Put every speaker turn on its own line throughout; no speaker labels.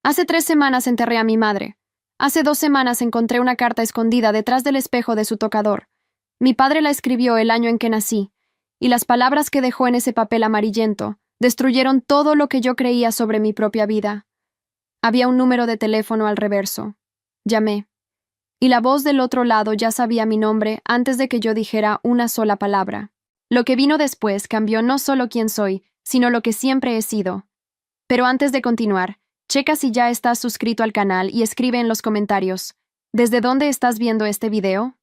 Hace 3 semanas enterré a mi madre. Hace 2 semanas encontré una carta escondida detrás del espejo de su tocador. Mi padre la escribió el año en que nací, y las palabras que dejó en ese papel amarillento destruyeron todo lo que yo creía sobre mi propia vida. Había un número de teléfono al reverso. Llamé. Y la voz del otro lado ya sabía mi nombre antes de que yo dijera una sola palabra. Lo que vino después cambió no solo quién soy, sino lo que siempre he sido. Pero antes de continuar, checa si ya estás suscrito al canal y escribe en los comentarios, ¿desde dónde estás viendo este video?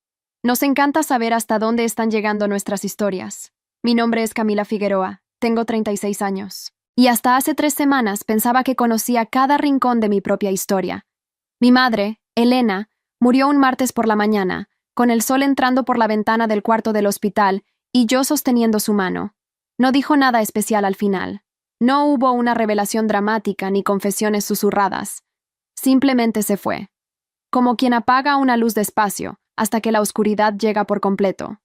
Nos encanta saber hasta dónde están llegando nuestras historias. Mi nombre es Camila Figueroa, tengo 36 años. Y hasta hace 3 semanas pensaba que conocía cada rincón de mi propia historia. Mi madre, Elena, murió un martes por la mañana, con el sol entrando por la ventana del cuarto del hospital y yo sosteniendo su mano. No dijo nada especial al final. No hubo una revelación dramática ni confesiones susurradas. Simplemente se fue. Como quien apaga una luz despacio, hasta que la oscuridad llega por completo.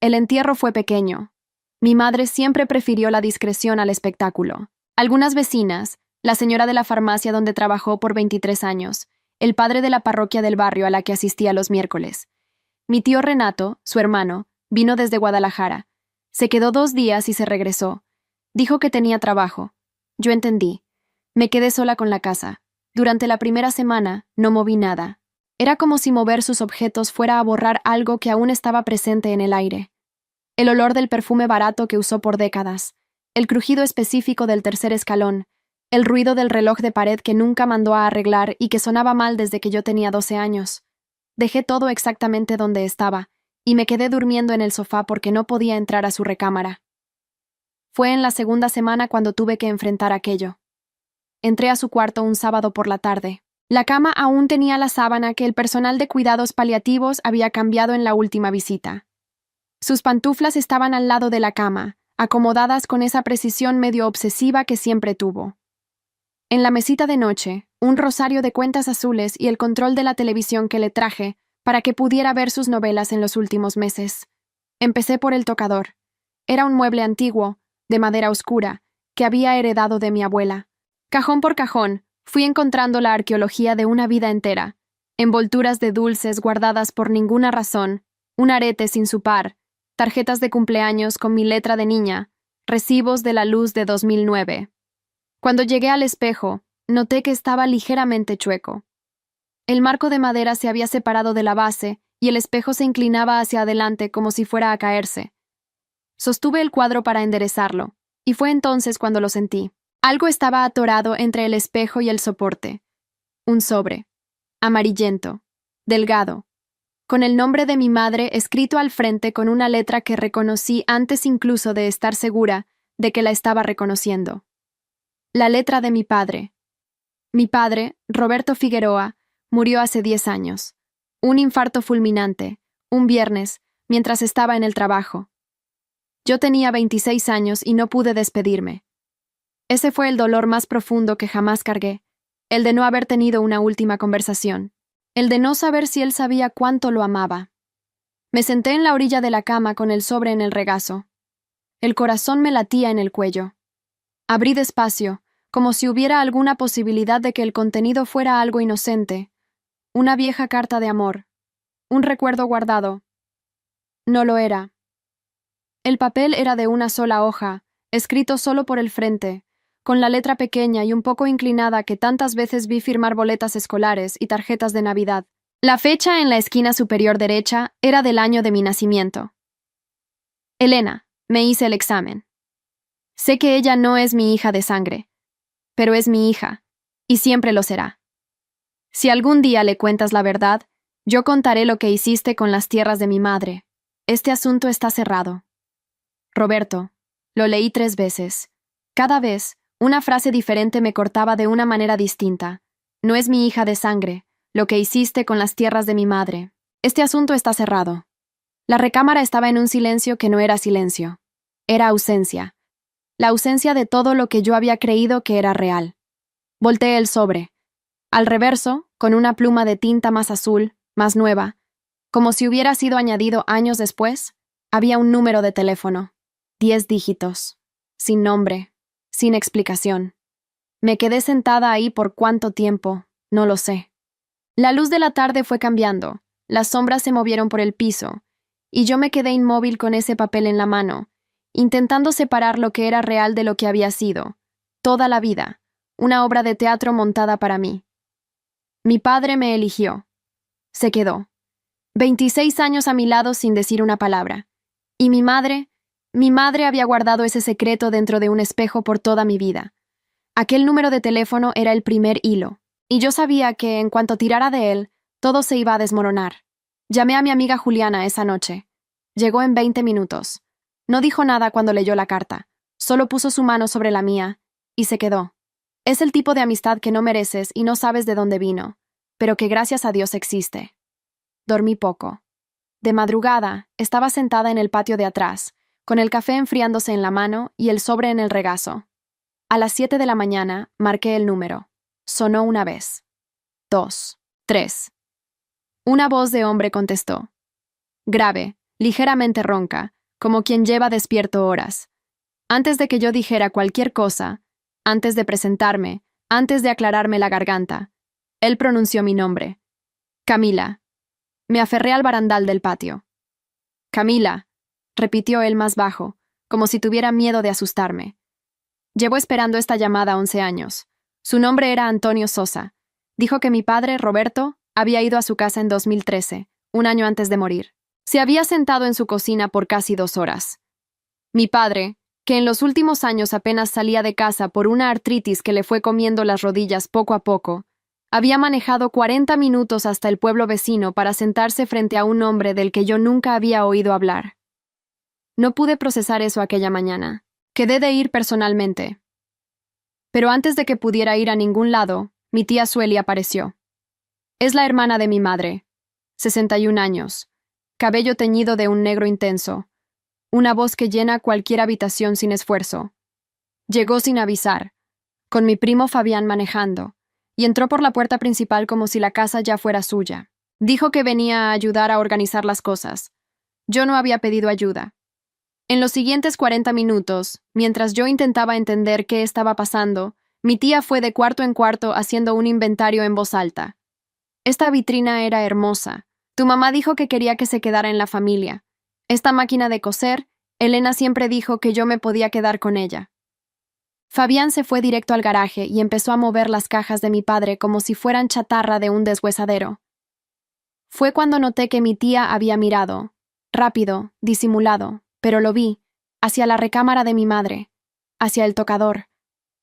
El entierro fue pequeño. Mi madre siempre prefirió la discreción al espectáculo. Algunas vecinas, la señora de la farmacia donde trabajó por 23 años, el padre de la parroquia del barrio a la que asistía los miércoles. Mi tío Renato, su hermano, vino desde Guadalajara. Se quedó 2 días y se regresó. Dijo que tenía trabajo. Yo entendí. Me quedé sola con la casa. Durante la primera semana no moví nada. Era como si mover sus objetos fuera a borrar algo que aún estaba presente en el aire. El olor del perfume barato que usó por décadas, el crujido específico del tercer escalón, el ruido del reloj de pared que nunca mandó a arreglar y que sonaba mal desde que yo tenía 12 años. Dejé todo exactamente donde estaba, y me quedé durmiendo en el sofá porque no podía entrar a su recámara. Fue en la segunda semana cuando tuve que enfrentar aquello. Entré a su cuarto un sábado por la tarde. La cama aún tenía la sábana que el personal de cuidados paliativos había cambiado en la última visita. Sus pantuflas estaban al lado de la cama, acomodadas con esa precisión medio obsesiva que siempre tuvo. En la mesita de noche, un rosario de cuentas azules y el control de la televisión que le traje para que pudiera ver sus novelas en los últimos meses. Empecé por el tocador. Era un mueble antiguo, de madera oscura, que había heredado de mi abuela. Cajón por cajón, fui encontrando la arqueología de una vida entera, envolturas de dulces guardadas por ninguna razón, un arete sin su par, tarjetas de cumpleaños con mi letra de niña, recibos de la luz de 2009. Cuando llegué al espejo, noté que estaba ligeramente chueco. El marco de madera se había separado de la base y el espejo se inclinaba hacia adelante como si fuera a caerse. Sostuve el cuadro para enderezarlo, y fue entonces cuando lo sentí. Algo estaba atorado entre el espejo y el soporte. Un sobre, amarillento, delgado, con el nombre de mi madre escrito al frente con una letra que reconocí antes incluso de estar segura de que la estaba reconociendo. La letra de mi padre. Mi padre, Roberto Figueroa, murió hace 10 años. Un infarto fulminante, un viernes, mientras estaba en el trabajo. Yo tenía 26 años y no pude despedirme. Ese fue el dolor más profundo que jamás cargué, el de no haber tenido una última conversación, el de no saber si él sabía cuánto lo amaba. Me senté en la orilla de la cama con el sobre en el regazo. El corazón me latía en el cuello. Abrí despacio, como si hubiera alguna posibilidad de que el contenido fuera algo inocente, una vieja carta de amor, un recuerdo guardado. No lo era. El papel era de una sola hoja, escrito solo por el frente, con la letra pequeña y un poco inclinada que tantas veces vi firmar boletas escolares y tarjetas de Navidad. La fecha en la esquina superior derecha era del año de mi nacimiento. Elena, me hice el examen. Sé que ella no es mi hija de sangre, pero es mi hija, y siempre lo será. Si algún día le cuentas la verdad, yo contaré lo que hiciste con las tierras de mi madre. Este asunto está cerrado. Roberto, lo leí 3 veces. Cada vez, una frase diferente me cortaba de una manera distinta. No es mi hija de sangre, lo que hiciste con las tierras de mi madre. Este asunto está cerrado. La recámara estaba en un silencio que no era silencio. Era ausencia. La ausencia de todo lo que yo había creído que era real. Volteé el sobre. Al reverso, con una pluma de tinta más azul, más nueva, como si hubiera sido añadido años después, había un número de teléfono. 10 dígitos. Sin nombre. Sin explicación. Me quedé sentada ahí por cuánto tiempo, no lo sé. La luz de la tarde fue cambiando, las sombras se movieron por el piso, y yo me quedé inmóvil con ese papel en la mano, intentando separar lo que era real de lo que había sido, toda la vida, una obra de teatro montada para mí. Mi padre me eligió. Se quedó. 26 años a mi lado sin decir una palabra. Y mi madre había guardado ese secreto dentro de un espejo por toda mi vida. Aquel número de teléfono era el primer hilo, y yo sabía que, en cuanto tirara de él, todo se iba a desmoronar. Llamé a mi amiga Juliana esa noche. Llegó en 20 minutos. No dijo nada cuando leyó la carta, solo puso su mano sobre la mía, y se quedó. Es el tipo de amistad que no mereces y no sabes de dónde vino, pero que gracias a Dios existe. Dormí poco. De madrugada, estaba sentada en el patio de atrás, con el café enfriándose en la mano y el sobre en el regazo. A las 7 de la mañana, marqué el número. Sonó una vez. 2, 3. Una voz de hombre contestó. Grave, ligeramente ronca, como quien lleva despierto horas. Antes de que yo dijera cualquier cosa, antes de presentarme, antes de aclararme la garganta, él pronunció mi nombre. Camila. Me aferré al barandal del patio. Camila, repitió él más bajo, como si tuviera miedo de asustarme. Llevo esperando esta llamada 11 años. Su nombre era Antonio Sosa. Dijo que mi padre, Roberto, había ido a su casa en 2013, un año antes de morir. Se había sentado en su cocina por casi 2 horas. Mi padre, que en los últimos años apenas salía de casa por una artritis que le fue comiendo las rodillas poco a poco, había manejado 40 minutos hasta el pueblo vecino para sentarse frente a un hombre del que yo nunca había oído hablar. No pude procesar eso aquella mañana. Quedé de ir personalmente. Pero antes de que pudiera ir a ningún lado, mi tía Sueli apareció. Es la hermana de mi madre, 61 años, cabello teñido de un negro intenso, una voz que llena cualquier habitación sin esfuerzo. Llegó sin avisar, con mi primo Fabián manejando, y entró por la puerta principal como si la casa ya fuera suya. Dijo que venía a ayudar a organizar las cosas. Yo no había pedido ayuda. En los siguientes 40 minutos, mientras yo intentaba entender qué estaba pasando, mi tía fue de cuarto en cuarto haciendo un inventario en voz alta. Esta vitrina era hermosa. Tu mamá dijo que quería que se quedara en la familia. Esta máquina de coser, Elena siempre dijo que yo me podía quedar con ella. Fabián se fue directo al garaje y empezó a mover las cajas de mi padre como si fueran chatarra de un deshuesadero. Fue cuando noté que mi tía había mirado, rápido, disimulado, pero lo vi, hacia la recámara de mi madre, hacia el tocador,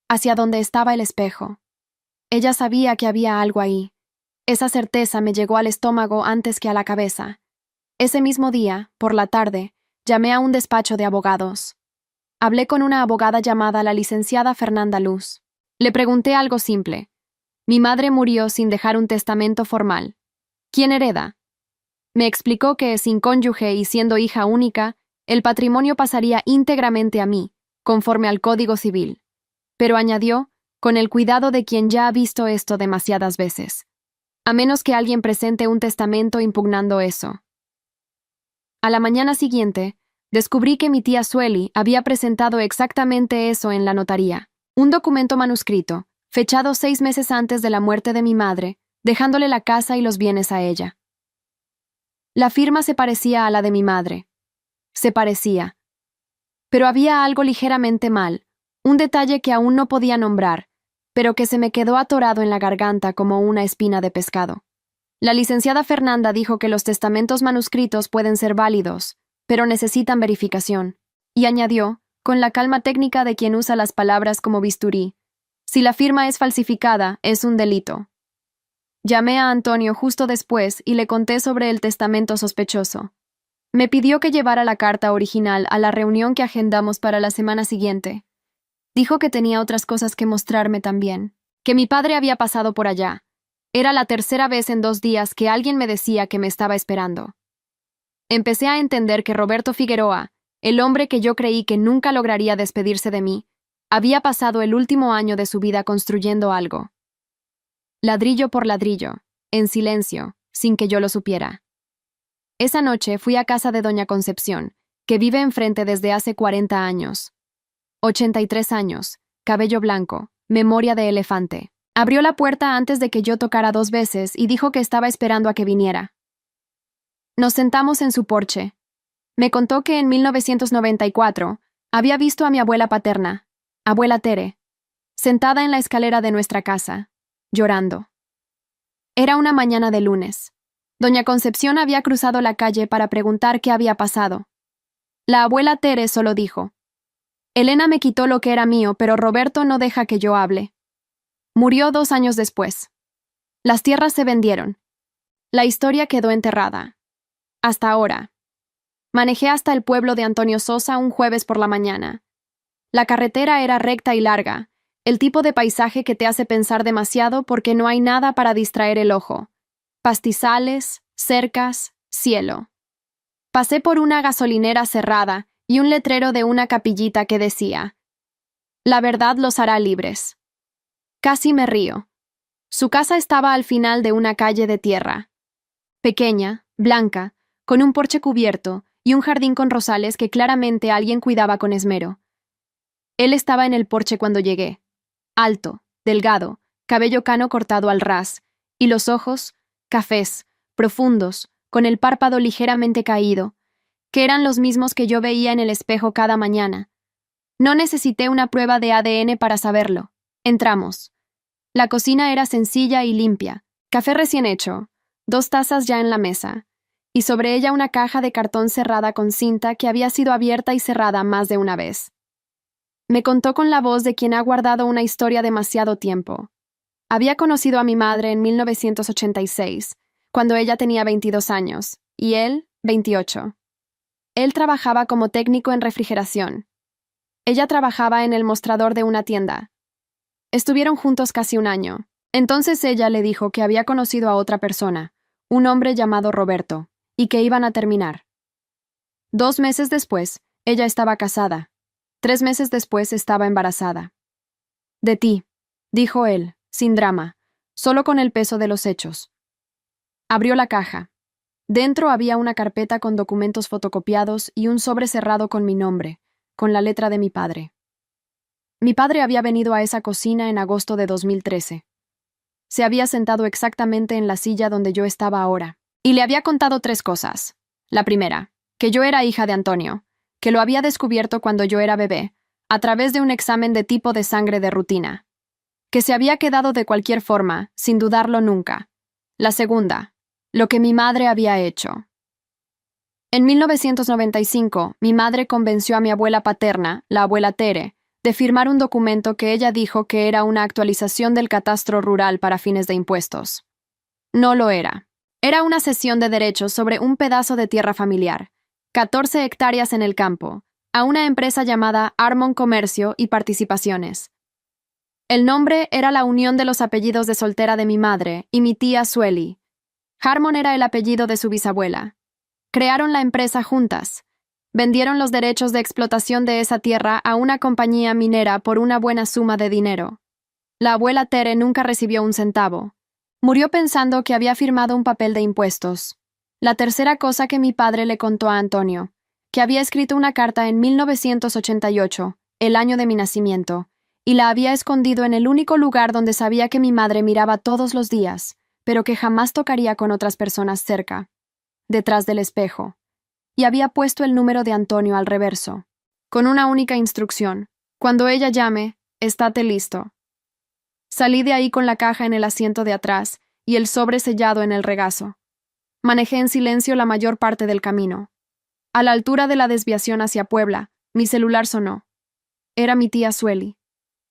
hacia donde estaba el espejo. Ella sabía que había algo ahí. Esa certeza me llegó al estómago antes que a la cabeza. Ese mismo día, por la tarde, llamé a un despacho de abogados. Hablé con una abogada llamada la licenciada Fernanda Luz. Le pregunté algo simple. Mi madre murió sin dejar un testamento formal. ¿Quién hereda? Me explicó que, sin cónyuge y siendo hija única, el patrimonio pasaría íntegramente a mí, conforme al Código Civil. Pero añadió, con el cuidado de quien ya ha visto esto demasiadas veces. A menos que alguien presente un testamento impugnando eso. A la mañana siguiente, descubrí que mi tía Sueli había presentado exactamente eso en la notaría. Un documento manuscrito, fechado 6 meses antes de la muerte de mi madre, dejándole la casa y los bienes a ella. La firma se parecía a la de mi madre. Se parecía. Pero había algo ligeramente mal, un detalle que aún no podía nombrar, pero que se me quedó atorado en la garganta como una espina de pescado. La licenciada Fernanda dijo que los testamentos manuscritos pueden ser válidos, pero necesitan verificación, y añadió, con la calma técnica de quien usa las palabras como bisturí, si la firma es falsificada, es un delito. Llamé a Antonio justo después y le conté sobre el testamento sospechoso. Me pidió que llevara la carta original a la reunión que agendamos para la semana siguiente. Dijo que tenía otras cosas que mostrarme también, que mi padre había pasado por allá. Era la tercera vez en 2 días que alguien me decía que me estaba esperando. Empecé a entender que Roberto Figueroa, el hombre que yo creí que nunca lograría despedirse de mí, había pasado el último año de su vida construyendo algo. Ladrillo por ladrillo, en silencio, sin que yo lo supiera. Esa noche fui a casa de doña Concepción, que vive enfrente desde hace 40 años. 83 años, cabello blanco, Memoria de elefante. Abrió la puerta antes de que yo tocara 2 veces y dijo que estaba esperando a que viniera. Nos sentamos en su porche. Me contó que en 1994 había visto a mi abuela paterna, abuela Tere, sentada en la escalera de nuestra casa, llorando. Era una mañana de lunes. Doña Concepción había cruzado la calle para preguntar qué había pasado. La abuela Tere solo dijo: Elena me quitó lo que era mío, pero Roberto no deja que yo hable. Murió 2 años después. Las tierras se vendieron. La historia quedó enterrada. Hasta ahora. Manejé hasta el pueblo de Antonio Sosa un jueves por la mañana. La carretera era recta y larga, el tipo de paisaje que te hace pensar demasiado porque no hay nada para distraer el ojo. Pastizales, cercas, cielo. Pasé por una gasolinera cerrada y un letrero de una capillita que decía: La verdad los hará libres. Casi me río. Su casa estaba al final de una calle de tierra. Pequeña, blanca, con un porche cubierto y un jardín con rosales que claramente alguien cuidaba con esmero. Él estaba en el porche cuando llegué. Alto, delgado, cabello cano cortado al ras, y los ojos, cafés, profundos, con el párpado ligeramente caído, que eran los mismos que yo veía en el espejo cada mañana. No necesité una prueba de ADN para saberlo. Entramos. La cocina era sencilla y limpia, café recién hecho, 2 tazas ya en la mesa, y sobre ella una caja de cartón cerrada con cinta que había sido abierta y cerrada más de una vez. Me contó con la voz de quien ha guardado una historia demasiado tiempo. Había conocido a mi madre en 1986, cuando ella tenía 22 años, y él, 28. Él trabajaba como técnico en refrigeración. Ella trabajaba en el mostrador de una tienda. Estuvieron juntos casi 1 año. Entonces ella le dijo que había conocido a otra persona, un hombre llamado Roberto, y que iban a terminar. 2 meses después, ella estaba casada. 3 meses después estaba embarazada. De ti, dijo él, sin drama, solo con el peso de los hechos. Abrió la caja. Dentro había una carpeta con documentos fotocopiados y un sobre cerrado con mi nombre, con la letra de mi padre. Mi padre había venido a esa cocina en agosto de 2013. Se había sentado exactamente en la silla donde yo estaba ahora, y le había contado 3 cosas. La primera, que yo era hija de Antonio, que lo había descubierto cuando yo era bebé, a través de un examen de tipo de sangre de rutina. Que se había quedado de cualquier forma, sin dudarlo nunca. La segunda, lo que mi madre había hecho. En 1995, mi madre convenció a mi abuela paterna, la abuela Tere, de firmar un documento que ella dijo que era una actualización del catastro rural para fines de impuestos. No lo era. Era una cesión de derechos sobre un pedazo de tierra familiar, 14 hectáreas en el campo, a una empresa llamada Harmon Comercio y Participaciones. El nombre era la unión de los apellidos de soltera de mi madre y mi tía Sueli. Harmon era el apellido de su bisabuela. Crearon la empresa juntas. Vendieron los derechos de explotación de esa tierra a una compañía minera por una buena suma de dinero. La abuela Tere nunca recibió un centavo. Murió pensando que había firmado un papel de impuestos. La tercera cosa que mi padre le contó a Antonio, que había escrito una carta en 1988, el año de mi nacimiento, y la había escondido en el único lugar donde sabía que mi madre miraba todos los días, pero que jamás tocaría con otras personas cerca, detrás del espejo. Y había puesto el número de Antonio al reverso, con una única instrucción: cuando ella llame, estate listo. Salí de ahí con la caja en el asiento de atrás y el sobre sellado en el regazo. Manejé en silencio la mayor parte del camino. A la altura de la desviación hacia Puebla, mi celular sonó. Era mi tía Sueli.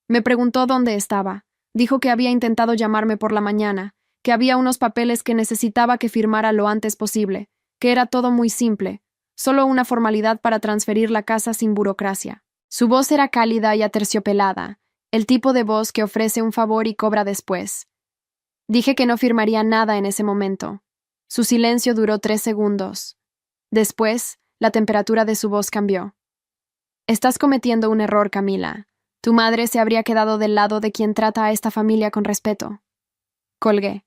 Me preguntó dónde estaba. Dijo que había intentado llamarme por la mañana, que había unos papeles que necesitaba que firmara lo antes posible, que era todo muy simple, solo una formalidad para transferir la casa sin burocracia. Su voz era cálida y aterciopelada, el tipo de voz que ofrece un favor y cobra después. Dije que no firmaría nada en ese momento. Su silencio duró 3 segundos. Después, la temperatura de su voz cambió. Estás cometiendo un error, Camila. Tu madre se habría quedado del lado de quien trata a esta familia con respeto. Colgué.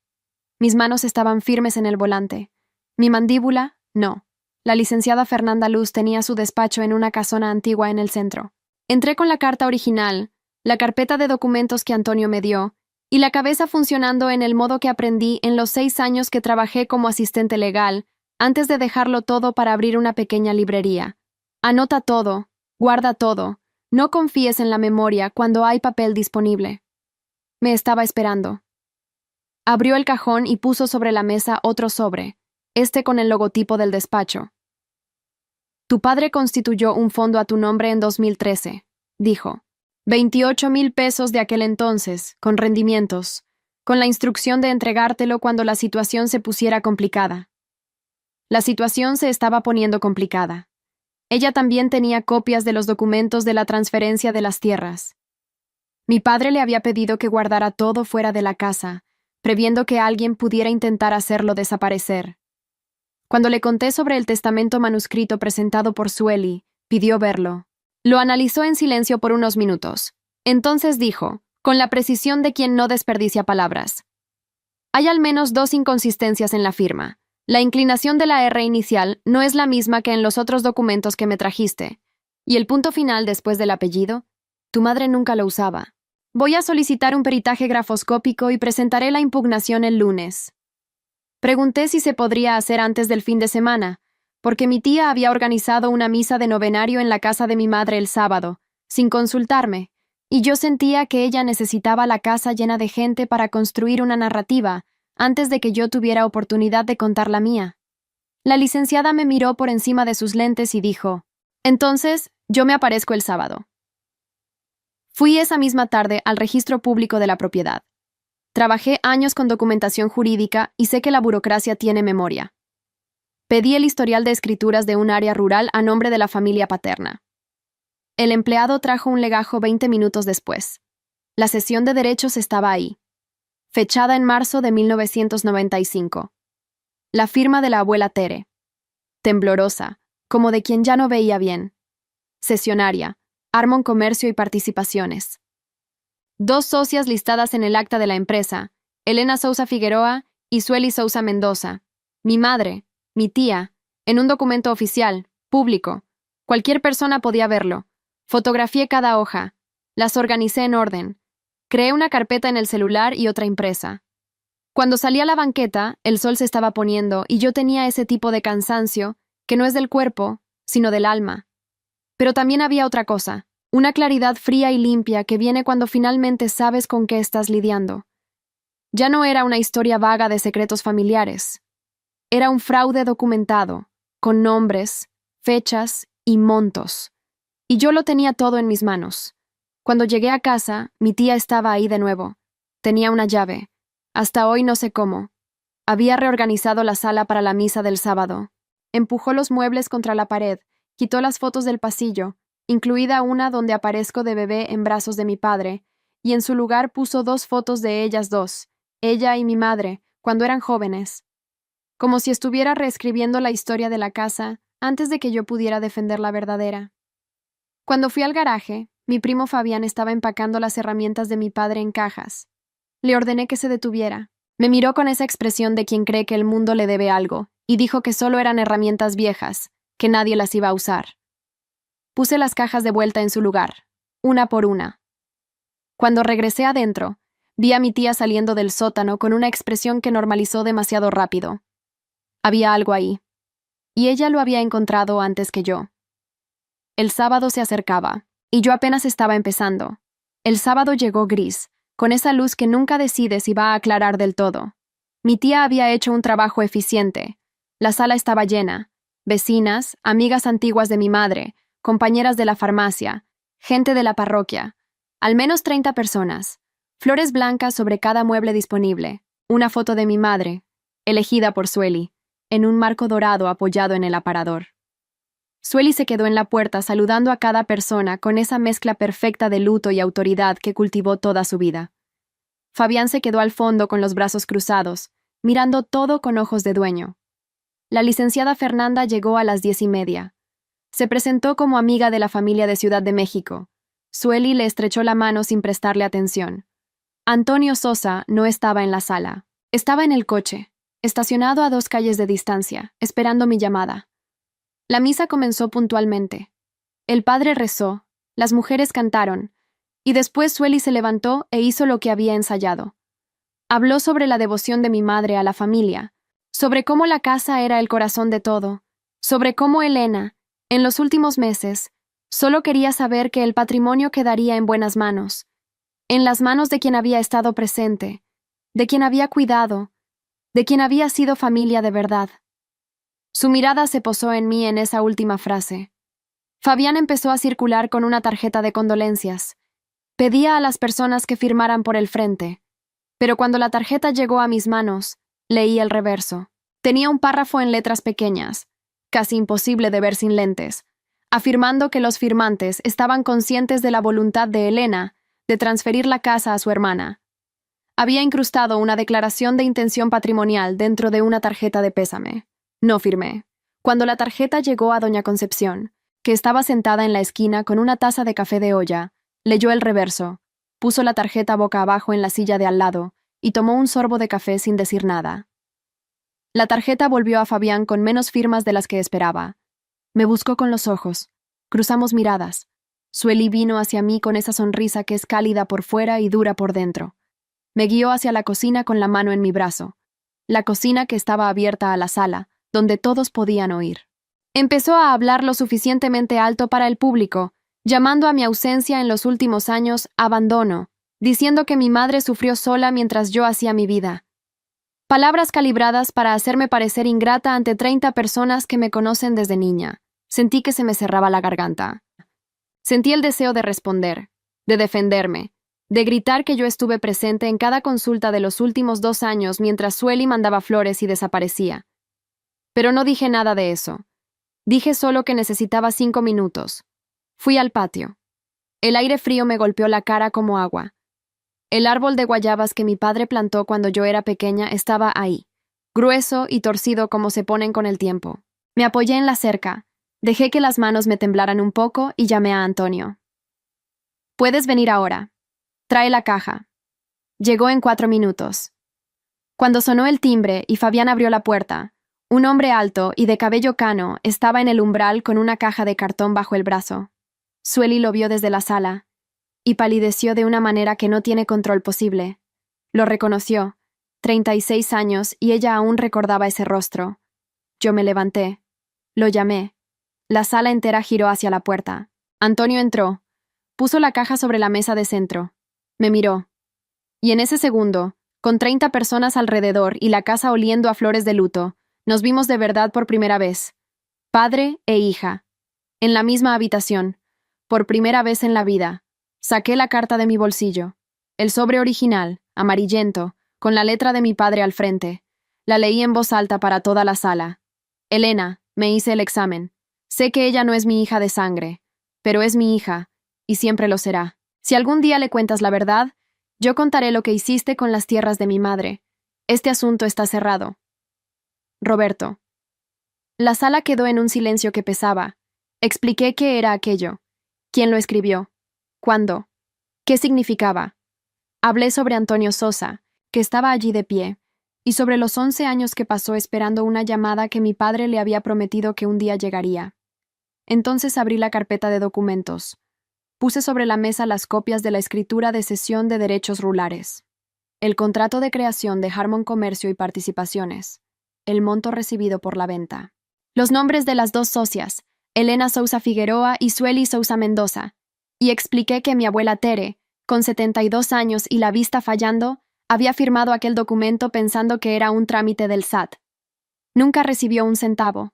Mis manos estaban firmes en el volante. Mi mandíbula, no. La licenciada Fernanda Luz tenía su despacho en una casona antigua en el centro. Entré con la carta original, la carpeta de documentos que Antonio me dio, y la cabeza funcionando en el modo que aprendí en los 6 años que trabajé como asistente legal, antes de dejarlo todo para abrir una pequeña librería. Anota todo, guarda todo, no confíes en la memoria cuando hay papel disponible. Me estaba esperando. Abrió el cajón y puso sobre la mesa otro sobre, este con el logotipo del despacho. Tu padre constituyó un fondo a tu nombre en 2013, dijo. 28,000 pesos de aquel entonces, con rendimientos, con la instrucción de entregártelo cuando la situación se pusiera complicada. La situación se estaba poniendo complicada. Ella también tenía copias de los documentos de la transferencia de las tierras. Mi padre le había pedido que guardara todo fuera de la casa, previendo que alguien pudiera intentar hacerlo desaparecer. Cuando le conté sobre el testamento manuscrito presentado por Sueli, pidió verlo. Lo analizó en silencio por unos minutos. Entonces dijo, con la precisión de quien no desperdicia palabras. Hay al menos 2 inconsistencias en la firma. La inclinación de la R inicial no es la misma que en los otros documentos que me trajiste. Y el punto final después del apellido, tu madre nunca lo usaba. Voy a solicitar un peritaje grafoscópico y presentaré la impugnación el lunes. Pregunté si se podría hacer antes del fin de semana, porque mi tía había organizado una misa de novenario en la casa de mi madre el sábado, sin consultarme, y yo sentía que ella necesitaba la casa llena de gente para construir una narrativa, antes de que yo tuviera oportunidad de contar la mía. La licenciada me miró por encima de sus lentes y dijo, entonces, yo me aparezco el sábado. Fui esa misma tarde al registro público de la propiedad. Trabajé años con documentación jurídica y sé que la burocracia tiene memoria. Pedí el historial de escrituras de un área rural a nombre de la familia paterna. El empleado trajo un legajo 20 minutos después. La cesión de derechos estaba ahí, fechada en marzo de 1995. La firma de la abuela Tere. Temblorosa, como de quien ya no veía bien. Cesionaria, Armon Comercio y Participaciones. 2 socias listadas en el acta de la empresa, Elena Sousa Figueroa y Sueli Sousa Mendoza. Mi madre, mi tía, en un documento oficial, público. Cualquier persona podía verlo. Fotografié cada hoja. Las organicé en orden. Creé una carpeta en el celular y otra impresa. Cuando salí a la banqueta, el sol se estaba poniendo y yo tenía ese tipo de cansancio que no es del cuerpo, sino del alma. Pero también había otra cosa, una claridad fría y limpia que viene cuando finalmente sabes con qué estás lidiando. Ya no era una historia vaga de secretos familiares. Era un fraude documentado, con nombres, fechas y montos. Y yo lo tenía todo en mis manos. Cuando llegué a casa, mi tía estaba ahí de nuevo. Tenía una llave. Hasta hoy no sé cómo. Había reorganizado la sala para la misa del sábado. Empujó los muebles contra la pared, quitó las fotos del pasillo, incluida una donde aparezco de bebé en brazos de mi padre, y en su lugar puso 2 fotos de ellas dos, ella y mi madre, cuando eran jóvenes. Como si estuviera reescribiendo la historia de la casa antes de que yo pudiera defender la verdadera. Cuando fui al garaje, mi primo Fabián estaba empacando las herramientas de mi padre en cajas. Le ordené que se detuviera. Me miró con esa expresión de quien cree que el mundo le debe algo, y dijo que solo eran herramientas viejas, que nadie las iba a usar. Puse las cajas de vuelta en su lugar, una por una. Cuando regresé adentro, vi a mi tía saliendo del sótano con una expresión que normalizó demasiado rápido. Había algo ahí, y ella lo había encontrado antes que yo. El sábado se acercaba, y yo apenas estaba empezando. El sábado llegó gris, con esa luz que nunca decide si va a aclarar del todo. Mi tía había hecho un trabajo eficiente. La sala estaba llena. Vecinas, amigas antiguas de mi madre, compañeras de la farmacia, gente de la parroquia. Al menos 30 personas. Flores blancas sobre cada mueble disponible. Una foto de mi madre, elegida por Sueli, en un marco dorado apoyado en el aparador. Sueli se quedó en la puerta saludando a cada persona con esa mezcla perfecta de luto y autoridad que cultivó toda su vida. Fabián se quedó al fondo con los brazos cruzados, mirando todo con ojos de dueño. La licenciada Fernanda llegó a las 10:30. Se presentó como amiga de la familia de Ciudad de México. Sueli le estrechó la mano sin prestarle atención. Antonio Sosa no estaba en la sala. Estaba en el coche, estacionado a 2 calles de distancia, esperando mi llamada. La misa comenzó puntualmente. El padre rezó, las mujeres cantaron, Y después Sueli se levantó e hizo lo que había ensayado. Habló sobre la devoción de mi madre a la familia, sobre cómo la casa era el corazón de todo, sobre cómo Elena, en los últimos meses, solo quería saber que el patrimonio quedaría en buenas manos, en las manos de quien había estado presente, de quien había cuidado, de quien había sido familia de verdad. Su mirada se posó en mí en esa última frase. Fabián empezó a circular con una tarjeta de condolencias. Pedía a las personas que firmaran por el frente, pero cuando la tarjeta llegó a mis manos, leí el reverso. Tenía un párrafo en letras pequeñas, casi imposible de ver sin lentes, afirmando que los firmantes estaban conscientes de la voluntad de Elena de transferir la casa a su hermana. Había incrustado una declaración de intención patrimonial dentro de una tarjeta de pésame. No firmé. Cuando la tarjeta llegó a doña Concepción, que estaba sentada en la esquina con una taza de café de olla, leyó el reverso, puso la tarjeta boca abajo en la silla de al lado y tomó un sorbo de café sin decir nada. La tarjeta volvió a Fabián con menos firmas de las que esperaba. Me buscó con los ojos. Cruzamos miradas. Sueli vino hacia mí con esa sonrisa que es cálida por fuera y dura por dentro. Me guió hacia la cocina con la mano en mi brazo. La cocina que estaba abierta a la sala, donde todos podían oír. Empezó a hablar lo suficientemente alto para el público, llamando a mi ausencia en los últimos años abandono, diciendo que mi madre sufrió sola mientras yo hacía mi vida. Palabras calibradas para hacerme parecer ingrata ante 30 personas que me conocen desde niña. Sentí que se me cerraba la garganta. Sentí el deseo de responder, de defenderme, de gritar que yo estuve presente en cada consulta de los últimos 2 años mientras Sueli mandaba flores y desaparecía. Pero no dije nada de eso. Dije solo que necesitaba 5 minutos. Fui al patio. El aire frío me golpeó la cara como agua. El árbol de guayabas que mi padre plantó cuando yo era pequeña estaba ahí, grueso y torcido como se ponen con el tiempo. Me apoyé en la cerca, dejé que las manos me temblaran un poco y llamé a Antonio. «Puedes venir ahora. Trae la caja». Llegó en 4 minutos. Cuando sonó el timbre y Fabián abrió la puerta, un hombre alto y de cabello cano estaba en el umbral con una caja de cartón bajo el brazo. Sueli lo vio desde la sala y palideció de una manera que no tiene control posible. Lo reconoció, 36 años, y ella aún recordaba ese rostro. Yo me levanté. Lo llamé. La sala entera giró hacia la puerta. Antonio entró. Puso la caja sobre la mesa de centro. Me miró. Y en ese segundo, con 30 personas alrededor y la casa oliendo a flores de luto, nos vimos de verdad por primera vez. Padre e hija. En la misma habitación. Por primera vez en la vida. Saqué la carta de mi bolsillo. El sobre original, amarillento, con la letra de mi padre al frente. La leí en voz alta para toda la sala. Elena, me hice el examen. Sé que ella no es mi hija de sangre, pero es mi hija, y siempre lo será. Si algún día le cuentas la verdad, yo contaré lo que hiciste con las tierras de mi madre. Este asunto está cerrado. Roberto. La sala quedó en un silencio que pesaba. Expliqué qué era aquello. ¿Quién lo escribió? ¿Cuándo? ¿Qué significaba? Hablé sobre Antonio Sosa, que estaba allí de pie, y sobre los 11 años que pasó esperando una llamada que mi padre le había prometido que un día llegaría. Entonces abrí la carpeta de documentos. Puse sobre la mesa las copias de la escritura de cesión de derechos rurales, el contrato de creación de Harmon Comercio y Participaciones, el monto recibido por la venta, los nombres de las 2 socias, Elena Sousa Figueroa y Sueli Sousa Mendoza, y expliqué que mi abuela Tere, con 72 años y la vista fallando, había firmado aquel documento pensando que era un trámite del SAT. Nunca recibió un centavo.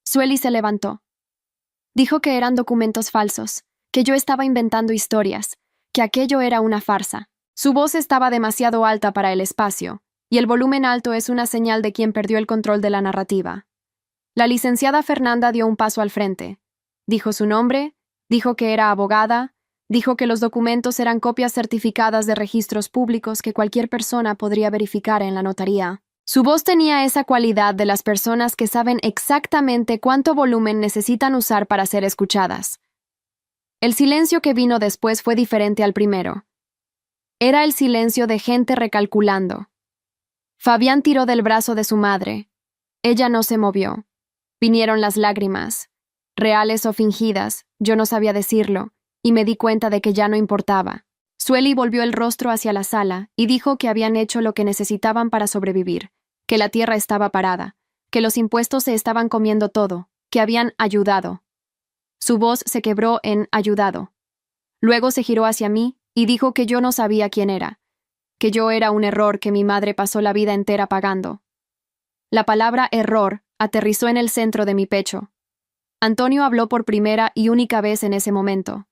Sueli se levantó. Dijo que eran documentos falsos, que yo estaba inventando historias, que aquello era una farsa. Su voz estaba demasiado alta para el espacio, y el volumen alto es una señal de quien perdió el control de la narrativa. La licenciada Fernanda dio un paso al frente. Dijo su nombre, dijo que era abogada, dijo que los documentos eran copias certificadas de registros públicos que cualquier persona podría verificar en la notaría. Su voz tenía esa cualidad de las personas que saben exactamente cuánto volumen necesitan usar para ser escuchadas. El silencio que vino después fue diferente al primero. Era el silencio de gente recalculando. Fabián tiró del brazo de su madre. Ella no se movió. Vinieron las lágrimas. Reales o fingidas, yo no sabía decirlo, y me di cuenta de que ya no importaba. Sueli volvió el rostro hacia la sala y dijo que habían hecho lo que necesitaban para sobrevivir, que la tierra estaba parada, que los impuestos se estaban comiendo todo, que habían ayudado. Su voz se quebró en ayudado. Luego se giró hacia mí y dijo que yo no sabía quién era, que yo era un error que mi madre pasó la vida entera pagando. La palabra error aterrizó en el centro de mi pecho. Antonio habló por primera y única vez en ese momento.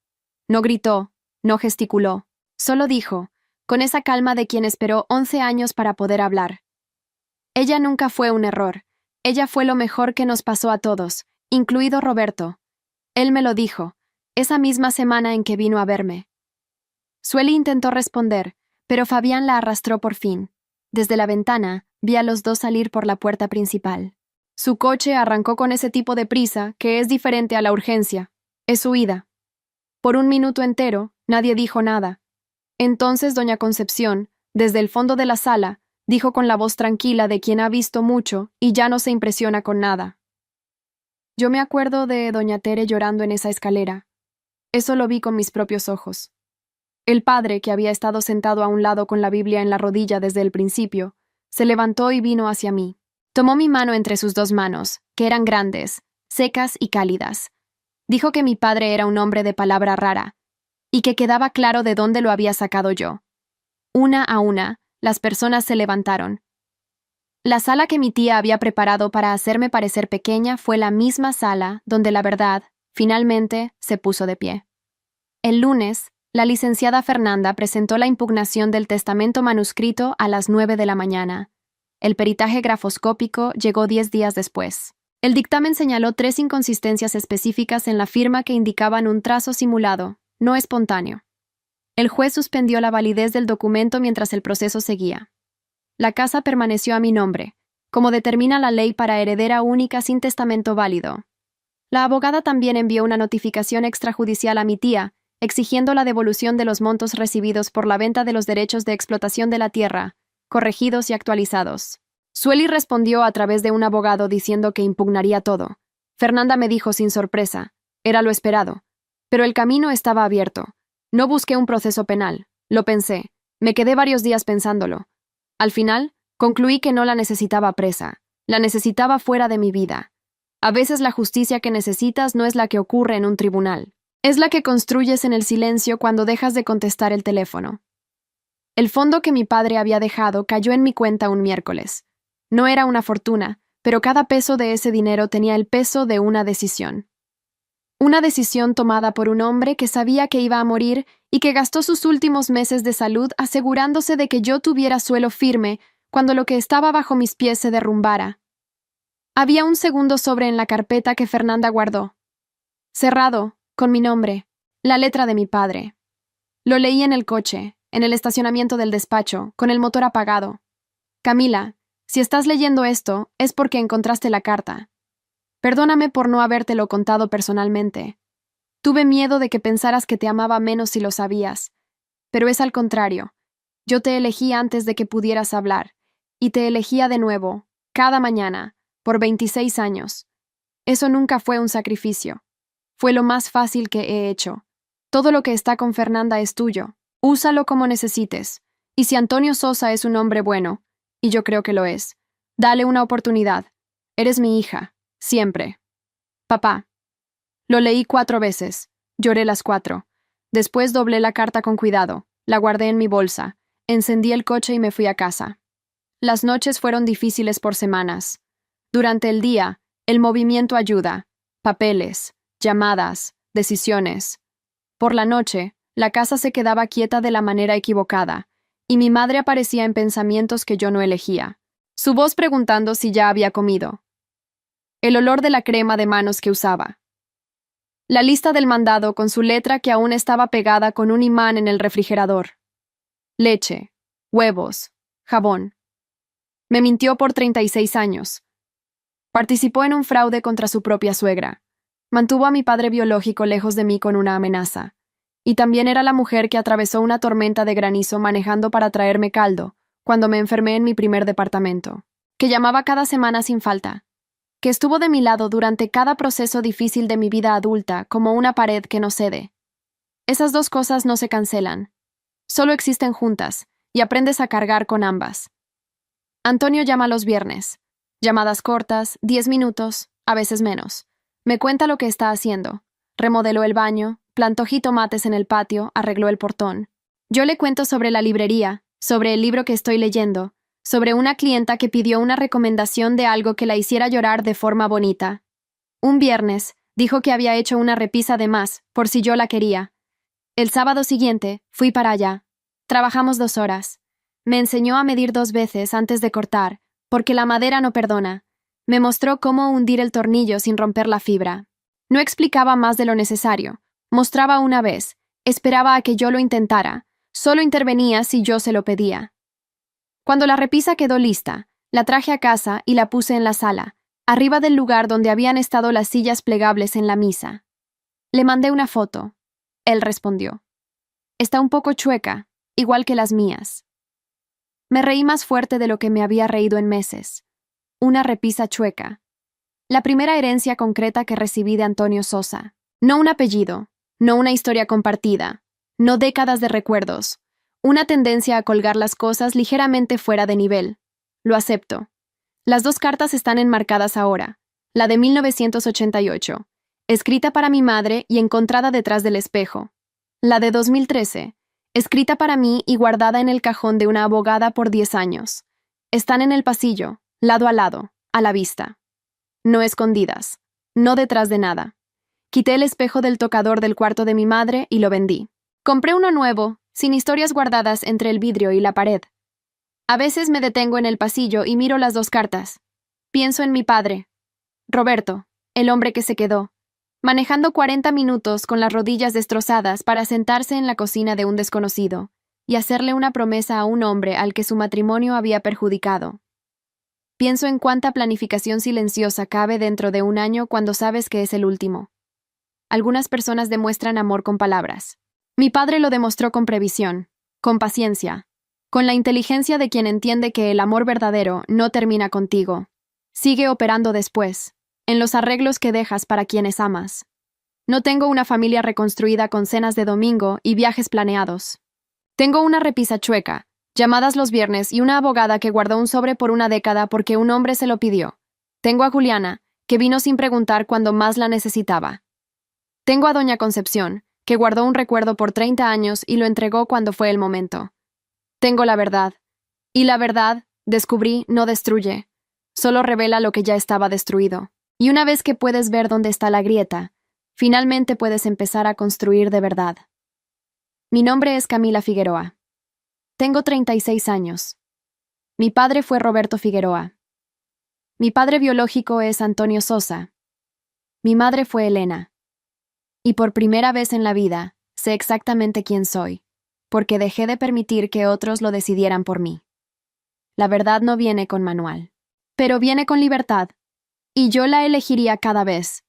No gritó, no gesticuló, solo dijo, con esa calma de quien esperó 11 años para poder hablar. Ella nunca fue un error. Ella fue lo mejor que nos pasó a todos, incluido Roberto. Él me lo dijo, esa misma semana en que vino a verme. Sueli intentó responder, pero Fabián la arrastró por fin. Desde la ventana, vi a los dos salir por la puerta principal. Su coche arrancó con ese tipo de prisa que es diferente a la urgencia. Es huida. Por un minuto entero, nadie dijo nada. Entonces doña Concepción, desde el fondo de la sala, dijo con la voz tranquila de quien ha visto mucho y ya no se impresiona con nada. Yo me acuerdo de doña Tere llorando en esa escalera. Eso lo vi con mis propios ojos. El padre, que había estado sentado a un lado con la Biblia en la rodilla desde el principio, se levantó y vino hacia mí. Tomó mi mano entre sus dos manos, que eran grandes, secas y cálidas. Dijo que mi padre era un hombre de palabra rara, y que quedaba claro de dónde lo había sacado yo. Una a una, las personas se levantaron. La sala que mi tía había preparado para hacerme parecer pequeña fue la misma sala donde la verdad, finalmente, se puso de pie. El lunes, la licenciada Fernanda presentó la impugnación del testamento manuscrito a las 9 de la mañana. El peritaje grafoscópico llegó 10 días después. El dictamen señaló 3 inconsistencias específicas en la firma que indicaban un trazo simulado, no espontáneo. El juez suspendió la validez del documento mientras el proceso seguía. La casa permaneció a mi nombre, como determina la ley para heredera única sin testamento válido. La abogada también envió una notificación extrajudicial a mi tía, exigiendo la devolución de los montos recibidos por la venta de los derechos de explotación de la tierra, corregidos y actualizados. Sueli respondió a través de un abogado diciendo que impugnaría todo. Fernanda me dijo sin sorpresa, era lo esperado. Pero el camino estaba abierto. No busqué un proceso penal, lo pensé, me quedé varios días pensándolo. Al final, concluí que no la necesitaba presa, la necesitaba fuera de mi vida. A veces la justicia que necesitas no es la que ocurre en un tribunal, es la que construyes en el silencio cuando dejas de contestar el teléfono. El fondo que mi padre había dejado cayó en mi cuenta un miércoles. No era una fortuna, pero cada peso de ese dinero tenía el peso de una decisión. Una decisión tomada por un hombre que sabía que iba a morir y que gastó sus últimos meses de salud asegurándose de que yo tuviera suelo firme cuando lo que estaba bajo mis pies se derrumbara. Había un segundo sobre en la carpeta que Fernanda guardó. Cerrado, con mi nombre, la letra de mi padre. Lo leí en el coche, en el estacionamiento del despacho, con el motor apagado. Camila, si estás leyendo esto, es porque encontraste la carta. Perdóname por no habértelo contado personalmente. Tuve miedo de que pensaras que te amaba menos si lo sabías. Pero es al contrario. Yo te elegí antes de que pudieras hablar, y te elegía de nuevo, cada mañana, por 26 años. Eso nunca fue un sacrificio. Fue lo más fácil que he hecho. Todo lo que está con Fernanda es tuyo. Úsalo como necesites. Y si Antonio Sosa es un hombre bueno, y yo creo que lo es, dale una oportunidad. Eres mi hija, siempre. Papá. Lo leí 4 veces. Lloré las 4. Después doblé la carta con cuidado, la guardé en mi bolsa, encendí el coche y me fui a casa. Las noches fueron difíciles por semanas. Durante el día, el movimiento ayuda, papeles, llamadas, decisiones. Por la noche, la casa se quedaba quieta de la manera equivocada, y mi madre aparecía en pensamientos que yo no elegía. Su voz preguntando si ya había comido. El olor de la crema de manos que usaba. La lista del mandado con su letra que aún estaba pegada con un imán en el refrigerador. Leche, huevos, jabón. Me mintió por 36 años. Participó en un fraude contra su propia suegra. Mantuvo a mi padre biológico lejos de mí con una amenaza. Y también era la mujer que atravesó una tormenta de granizo manejando para traerme caldo, cuando me enfermé en mi primer departamento. Que llamaba cada semana sin falta. Que estuvo de mi lado durante cada proceso difícil de mi vida adulta como una pared que no cede. Esas dos cosas no se cancelan. Solo existen juntas, y aprendes a cargar con ambas. Antonio llama los viernes. Llamadas cortas, 10 minutos, a veces menos. Me cuenta lo que está haciendo. Remodeló el baño, plantó jitomates en el patio, arregló el portón. Yo le cuento sobre la librería, sobre el libro que estoy leyendo, sobre una clienta que pidió una recomendación de algo que la hiciera llorar de forma bonita. Un viernes, dijo que había hecho una repisa de más, por si yo la quería. El sábado siguiente, fui para allá. Trabajamos 2 horas. Me enseñó a medir 2 veces antes de cortar, porque la madera no perdona. Me mostró cómo hundir el tornillo sin romper la fibra. No explicaba más de lo necesario. Mostraba una vez. Esperaba a que yo lo intentara. Solo intervenía si yo se lo pedía. Cuando la repisa quedó lista, la traje a casa y la puse en la sala, arriba del lugar donde habían estado las sillas plegables en la misa. Le mandé una foto. Él respondió. Está un poco chueca, igual que las mías. Me reí más fuerte de lo que me había reído en meses. Una repisa chueca. La primera herencia concreta que recibí de Antonio Sosa. No un apellido, no una historia compartida, no décadas de recuerdos. Una tendencia a colgar las cosas ligeramente fuera de nivel. Lo acepto. Las 2 cartas están enmarcadas ahora. La de 1988, escrita para mi madre y encontrada detrás del espejo. La de 2013, escrita para mí y guardada en el cajón de una abogada por 10 años. Están en el pasillo, lado a lado, a la vista. No escondidas, no detrás de nada. Quité el espejo del tocador del cuarto de mi madre y lo vendí. Compré uno nuevo, sin historias guardadas entre el vidrio y la pared. A veces me detengo en el pasillo y miro las 2 cartas. Pienso en mi padre, Roberto, el hombre que se quedó, manejando 40 minutos con las rodillas destrozadas para sentarse en la cocina de un desconocido y hacerle una promesa a un hombre al que su matrimonio había perjudicado. Pienso en cuánta planificación silenciosa cabe dentro de un año cuando sabes que es el último. Algunas personas demuestran amor con palabras. Mi padre lo demostró con previsión, con paciencia, con la inteligencia de quien entiende que el amor verdadero no termina contigo. Sigue operando después, en los arreglos que dejas para quienes amas. No tengo una familia reconstruida con cenas de domingo y viajes planeados. Tengo una repisa chueca, llamadas los viernes y una abogada que guardó un sobre por una década porque un hombre se lo pidió. Tengo a Juliana, que vino sin preguntar cuando más la necesitaba. Tengo a Doña Concepción, que guardó un recuerdo por 30 años y lo entregó cuando fue el momento. Tengo la verdad. Y la verdad, descubrí, no destruye. Solo revela lo que ya estaba destruido. Y una vez que puedes ver dónde está la grieta, finalmente puedes empezar a construir de verdad. Mi nombre es Camila Figueroa. Tengo 36 años. Mi padre fue Roberto Figueroa. Mi padre biológico es Antonio Sosa. Mi madre fue Elena. Y por primera vez en la vida, sé exactamente quién soy, porque dejé de permitir que otros lo decidieran por mí. La verdad no viene con manual, pero viene con libertad, y yo la elegiría cada vez.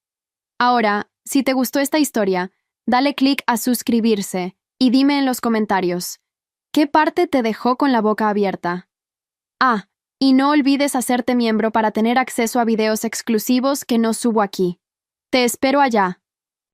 Ahora, si te gustó esta historia, dale clic a suscribirse y dime en los comentarios, ¿qué parte te dejó con la boca abierta? Ah, y no olvides hacerte miembro para tener acceso a videos exclusivos que no subo aquí. Te espero allá.